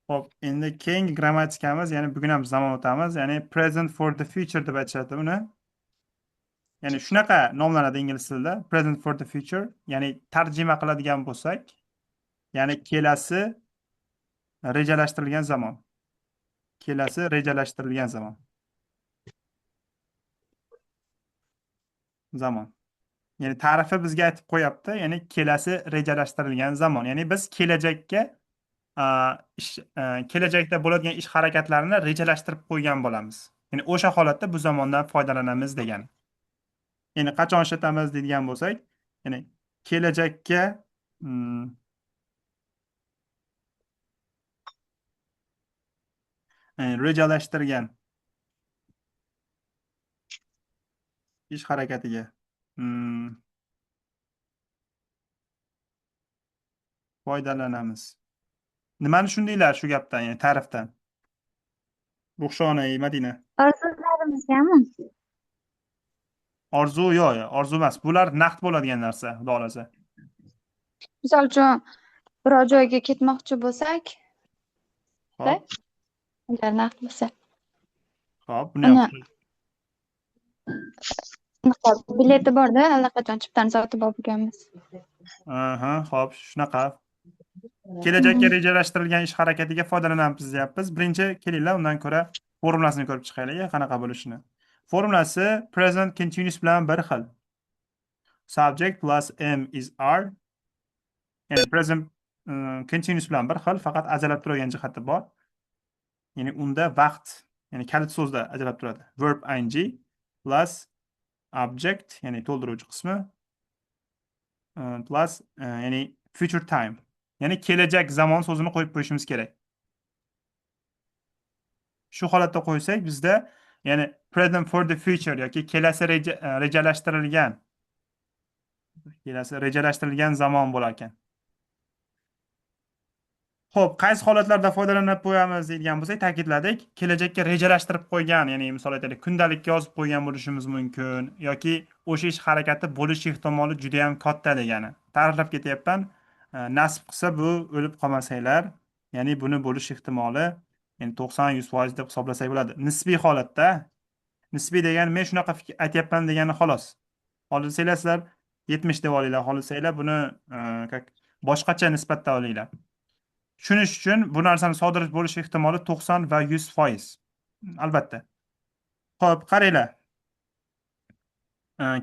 Xo'p, endi keyingi grammatikamiz, ya'ni bugun ham zamon o'tamiz, ya'ni present for the future deb aytishadi uni. Ya'ni shunaqa nomlanadi ingliz tilida, present for the future. Ya'ni tarjima qiladigan bo'lsak, ya'ni kelasi rejalashtirilgan zamon. Kelasi rejalashtirilgan zamon. Zamon. Ya'ni ta'rifi bizga aytib qo'yapti, ya'ni kelasi rejalashtirilgan zamon. Ya'ni biz kelajakka kelajakda bo'ladigan ish harakatlarini rejalashtirib qo'ygan bo'lamiz. Ya'ni o'sha holatda bu zamondan foydalanamiz degan. Ya'ni qachon ishlatamiz deydigan bo'lsak, ya'ni kelajakka mm, rejalashtirgan ish harakatiga mm, foydalanamiz. Nimani tushundinglar shu gapdan, ya'ni ta'rifdan? Ruxshona, Madina. Orzularimizgami? Orzu yo'q, orzu emas. Bular naqd bo'ladigan narsa, xudo xolasa. Misol uchun biror joyga ketmoqchi bo'lsak, Xo'p, agar naqd bo'lsa, xo'p, buni ham. uni bileti borda allaqachon chiptani sotib olganmiz. Aha, xo'p, shunaqa. Kelajakka rejalashtirilgan ish harakatiga foydalanamiz deyapmiz. Birinchi kelinglar, undan ko'ra formulasini ko'rib chiqaylik, qanaqa bo'lishini. Formulasi present continuous bilan bir xil. Subject plus am is are. Ya'ni present continuous bilan bir xil, faqat ajralib turadigan jihati bor. Ya'ni unda vaqt, ya'ni kalit so'zda ajralib turadi. Verb ing plus object, ya'ni to'ldiruvchi qismi plus ya'ni future time. Ya'ni kelajak zamon so'zini qo'yib qo'yishimiz kerak. Shu holatda qo'ysak bizda ya'ni present for the future yoki rejalashtirilgan zamon bo'lar ekan. Xo'p, qaysi holatlarda foydalanib qo'yamiz deydigan bo'lsak, ta'kidladik. Kelajakka rejalashtirib qo'ygan, ya'ni misol aytaylik, kundalikka yozib qo'ygan bo'lishimiz mumkin yoki o'sha ish harakati bo'lish ehtimoli juda ham katta degani. Ta'riflab ketyapman. Nasib qilsa bu o'lib qolmasanglar, ya'ni buni bo'lish ehtimoli ya'ni 90-100% deb hisoblasak bo'ladi. Nisbiy holatda, nisbiy degani men shunaqa aytyapman degani xolos. Xohlasanglar sizlar 70 deb olinglar, xohlasanglar buni boshqacha nisbatda olinglar. Tushunish uchun bu narsani sodir bo'lish ehtimoli 90 va 100%. Albatta. Xo'p, qaranglar.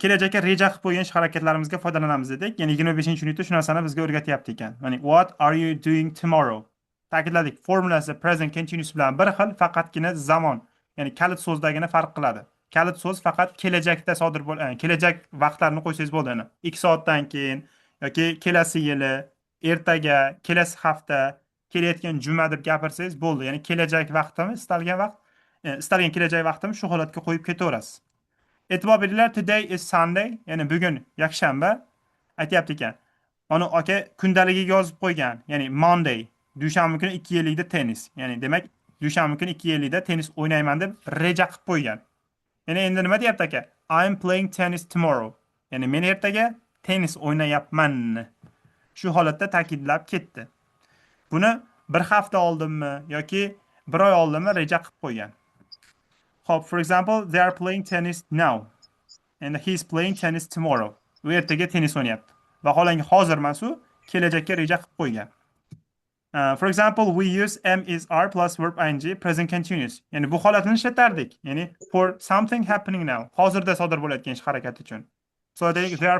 Kelajakka reja qilib qo'ygan ish harakatlarimizga foydalanamiz dedik. Ya'ni 25-unitda shu narsani bizga o'rgatyapti ekan. Ya'ni what are you doing tomorrow? Ta'kidladik. Formulasi present continuous bilan bir xil, faqatgina zamon, ya'ni kalit so'zdagina farq qiladi. Kalit so'z faqat kelajakda sodir bo'lgan, kelajak vaqtlarini qo'ysangiz bo'ldi. 2 soatdan keyin yoki kelasi yili, ertaga, kelasi hafta, kelayotgan juma deb gapirsangiz bo'ldi. Ya'ni kelajak vaqtimi, istalgan kelajak vaqtimi shu holatga qo'yib ketaverasiz. E'tibor beringlar, today is Sunday, ya'ni bugun yakshanba aytyapti ekan. Mana aka kundaligiga yozib qo'ygan, ya'ni Monday, dushanba kuni 2:50 da tennis. Ya'ni demak, dushanba kuni 2:50 da tennis o'ynayman deb reja qilib qo'ygan. Ya'ni endi nima deyapti aka? I'm playing tennis tomorrow. Ya'ni men ertaga tennis o'ynayapman. Shu holatda ta'kidlab ketdi. Buni bir hafta oldinmi yoki bir oy oldinmi reja qilib qo'ygan. Hope, for example, they are playing tennis now. And he's playing tennis tomorrow. U ertaga tennis o'ynayapti. Vaholanki hozir emas, u kelajakka reja qilib qo'ygan. For example, we use am is are plus verb ing present continuous. Ya'ni bu holatni ishlatardik. Ya'ni for something happening now. Hozirda sodir bo'layotgan ish harakati uchun. So they are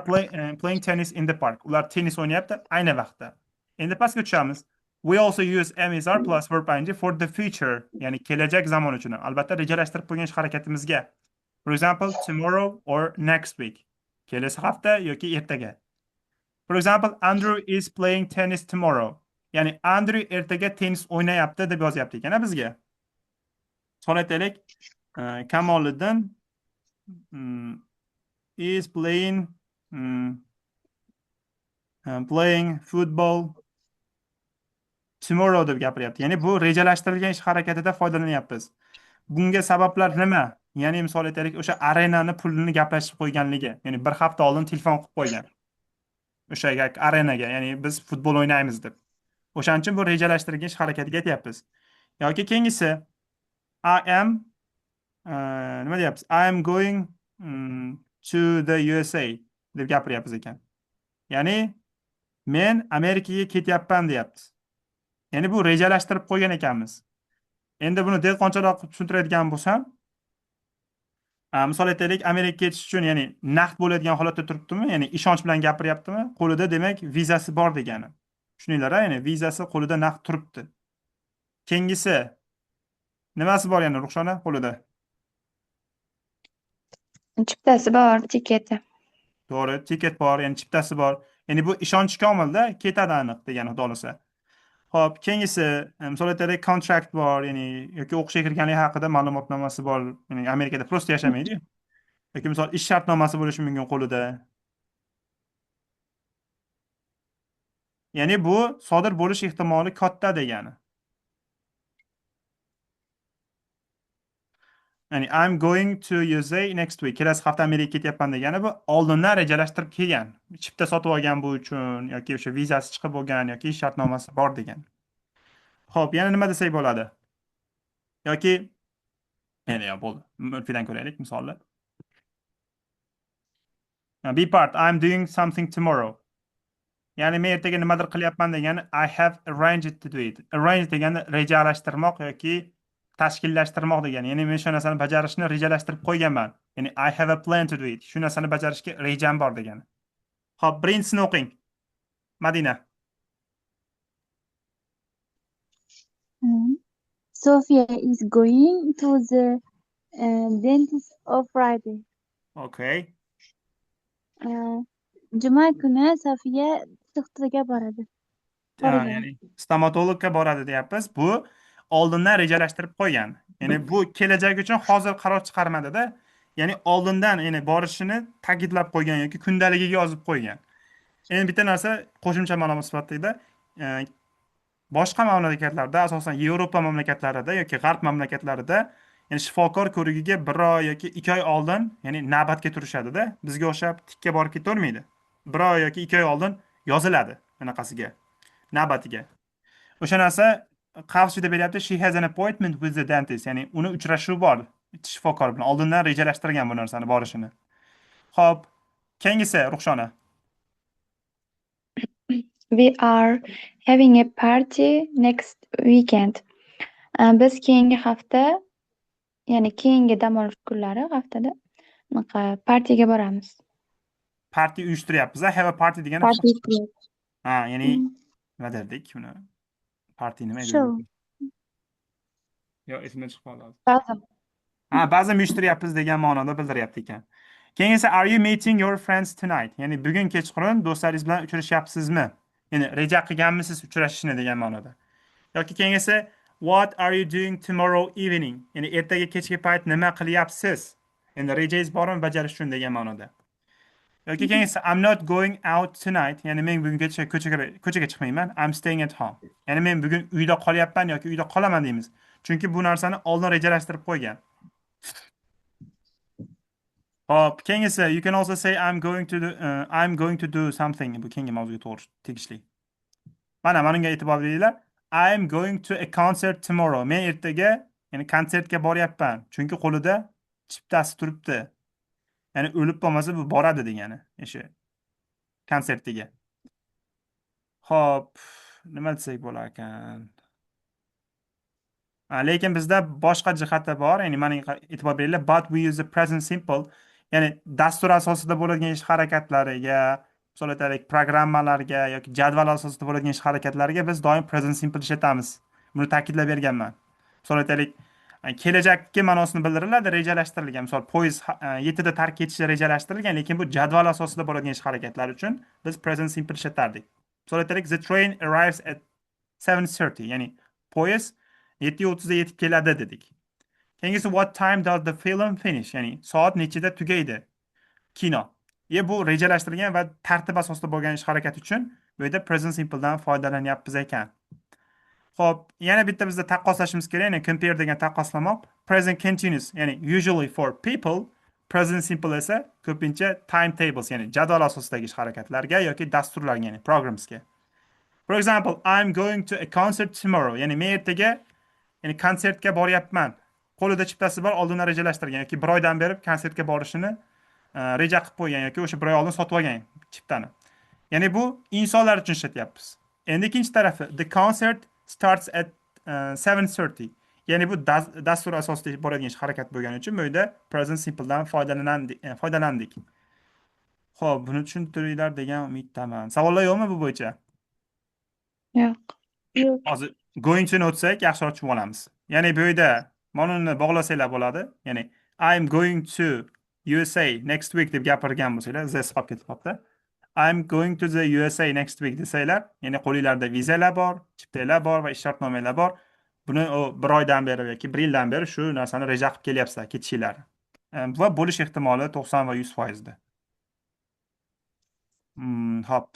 playing tennis in the park. Ular tennis o'ynayapti ayni vaqtda. Endi pastga tushamiz. We also use am is are plus verb ing for the future. Ya'ni kelajak zamon uchun. Albatta rejalashtirib qo'ygan ish harakatimizga. For example, tomorrow or next week. Kelasi hafta yoki ertaga. For example, Andrew is playing tennis tomorrow. Ya'ni Andrew ertaga tennis o'ynayapti deb yozyapti ekan bizga. Misol aytaylik, Kamoliddin is playing football tomorrow deb gapiryapti. Ya'ni bu rejalashtirilgan ish harakatida foydalanyapmiz. Bunga sabablar nima? Ya'ni misol aytaylik, o'sha arenani pulini gaplashib qo'yganligi. Ya'ni bir hafta oldin telefon qilib qo'ygan. O'sha arenaga, ya'ni biz futbol o'ynaymiz deb. O'shaning uchun bu rejalashtirilgan ish harakatiga aytyapmiz. Yoki keyingisi I am nima deyapmiz? I am going to the USA deb gapiryapmiz ekan. Ya'ni men Amerikaga ketyapman deyapmiz. Ya'ni bu rejalashtirib qo'ygan ekanmiz. Endi buni dehqoncharoq tushuntiradigan bo'lsam, misol aytaylik, Amerikaga ketish uchun, ya'ni naqd bo'ladigan holatda turibdimi, ya'ni ishonch bilan gapiryaptimi, qo'lida demak vizasi bor degani. Tushuninglar, ya'ni vizasi qo'lida naqd turibdi. Keyingisi nimasi bor yana Ruxshona qo'lida? Chiptasi bor, tiketi. To'g'ri, tiket bor, ya'ni chiptasi bor. Ya'ni bu ishonch komilda ketadi aniq degani xudo xolasa. Xo'p, keyingisi misol aytaylik, kontrakt bor, ya'ni yoki o'qishga kirganligi haqida ma'lumotnomasi bor. Ya'ni Amerikada prosta yashamaydi. Yoki misol ish shartnomasi bo'lishi mumkin qo'lida. Ya'ni bu sodir bo'lish ehtimoli katta degani. Ya'ni I'm going to USA next week. Kelasi hafta Amerikaga ketyapman degani bu oldindan rejalashtirib kelgan. Chipta sotib olgan bu uchun yoki o'sha vizasi chiqib bo'lgan yoki ish shartnomasi bor degan. Xo'p, yana nima desak bo'ladi? Yoki endi bo'ldi. Multfidan ko'raylik misolni. Be part, I'm doing something tomorrow. Ya'ni men ertaga nimadir qilyapman degani I have arranged to do it. Arrange degani rejalashtirmoq yoki tashkillashtirmoq degani. Ya'ni men shu narsani bajarishni rejalashtirib qo'yganman. Ya'ni I have a plan to do it. Shu narsani bajarishga rejam bor degani. Xo'p, birinchisini o'qing. Madina. Sophia is going to the dentist on Friday. Okay. Juma kuni Sofiya doktorga boradi. Ya'ni stomatologga boradi deyapmiz. Bu oldindan rejalashtirib qo'ygan. Ya'ni bu kelajak uchun hozir qaror chiqarmadida, ya'ni oldindan, ya'ni borishini ta'kidlab qo'ygan yoki kundaligiga yozib qo'ygan. Endi bitta narsa qo'shimcha ma'lumot sifatida boshqa mamlakatlarda, asosan Yevropa mamlakatlarida yoki G'arb mamlakatlarida, ya'ni shifokor ko'rigiga 1 oy yoki 2 oy oldin, ya'ni navbatga turishadida, bizga o'xshab tikka borib ketavermaydi. 1 oy yoki 2 oy oldin yoziladi bunaqasiga, navbatiga. O'sha narsa qavsida beryapti, she has an appointment with the dentist, ya'ni uni uchrashuvi bor shifokor bilan, oldindan rejalashtirgan bu narsani borishini. Xo'p, keyingisi Ruxshona. We are having a party next weekend. Biz keyingi hafta, ya'ni keyingi dam olish kunlari haftada partiyaga boramiz. Parti uyushtiryapmiz. Have a party degani Party. ya'ni nima derdik buni? Parti nima edi? Show. Yo, esimdan chiqib qoldi. Ba'zan. Ba'zan uyushtiryapmiz degan ma'noda bildiryapti ekan. Keyin esa are you meeting your friends tonight? Ya'ni bugun kechqurun do'stlaringiz bilan uchrashyapsizmi? Ya'ni reja qilganmisiz uchrashishni degan ma'noda. Yoki keyin esa what are you doing tomorrow evening? Ya'ni ertaga kechki payt nima qilyapsiz? Endi rejangiz bormi bajarish uchun degan ma'noda. Yoki keyin esa I'm not going out tonight. Ya'ni men bugun ko'chaga chiqmayman. I'm staying at home. Ya'ni men bugun uyda qolyapman yoki uyda qolaman deymiz. Chunki bu narsani oldin rejalashtirib qo'ygan. Hop, keyin esa you can also say I'm going to do something. Bu keyingi mavzuga to'g'ri tegishli. Mana bunga e'tibor beringlar. I'm going to a concert tomorrow. Men ertaga, ya'ni konsertga boryapman. Chunki qo'lida chiptasi turibdi. Ya'ni o'lib bo'lmasa bu boradi degani, o'sha konsertiga. Xo'p, nima desak bo'lar ekan? Lekin bizda boshqa jihati bor. Ya'ni mana e'tibor beringlar, but we use the present simple. Ya'ni dastur asosida bo'ladigan ish harakatlariga, misol aytaylik, programmalarga yoki jadval asosida bo'ladigan ish harakatlariga biz doim present simple ishlatamiz. Buni ta'kidlab berganman. Misol aytaylik, kelajakki ma'nosini bildiriladi, rejalashtirilgan. Misol poyezd 7 da tark etishi rejalashtirilgan, lekin bu jadval asosida bo'ladigan ish harakatlari uchun biz present simple ishlatardik. Misol aytaylik, the train arrives at 7:30, ya'ni poyezd 7:30 da yetib keladi dedik. Keyingisi what time does the film finish? Ya'ni soat nechida tugaydi kino. Bu rejalashtirilgan va tartib asosida bo'lgan ish harakati uchun bu yerda present simple dan foydalanyapmiz ekan. Xo'p, yana bitta bizda taqqoslashimiz kerak, ya'ni compare degan taqqoslamoq. Present continuous, ya'ni usually for people, present simple esa ko'pincha timetables, ya'ni jadval asosidagi ish harakatlarga yoki dasturlarga, ya'ni programsga. For example, I'm going to a concert tomorrow. Ya'ni men ertaga ya'ni konsertga boryapman. Qo'lida chiptasi bor, oldindan rejalashtirgan yoki bir oydan beri konsertga borishini reja qilib qo'ygan yoki o'sha bir oy oldin sotib olgan chiptani. Ya'ni bu insonlar uchun ishlatyapmiz. Endi ikkinchi tarafi, the concert starts at 7:30. Ya'ni bu dastur asosida boradigan ish harakat bo'lgani uchun bu yerda present simple'dan foydalandik. Xo'p, buni tushuntiringlar degan umiddaman. Savollar yo'qmi bu bo'yicha? Yo'q. Yo'q. Hozir going to ni o'tsak yaxshiroq tushunib olamiz. Ya'ni bu yerda mana uni bog'lasanglar bo'ladi. Ya'ni I'm going to USA next week deb gapirgan bo'lsanglar, this qolib ketyapti. I'm going to the USA next week desanglar, ya'ni qo'linglarda vizalar bor, chiptalar bor va ish shartnomalar bor. Buni bir oydan beri yoki bir yildan beri shu narsani reja qilib kelyapsizlar, ketishinglar. Va bo'lish ehtimoli 90 va 100%da. Hop.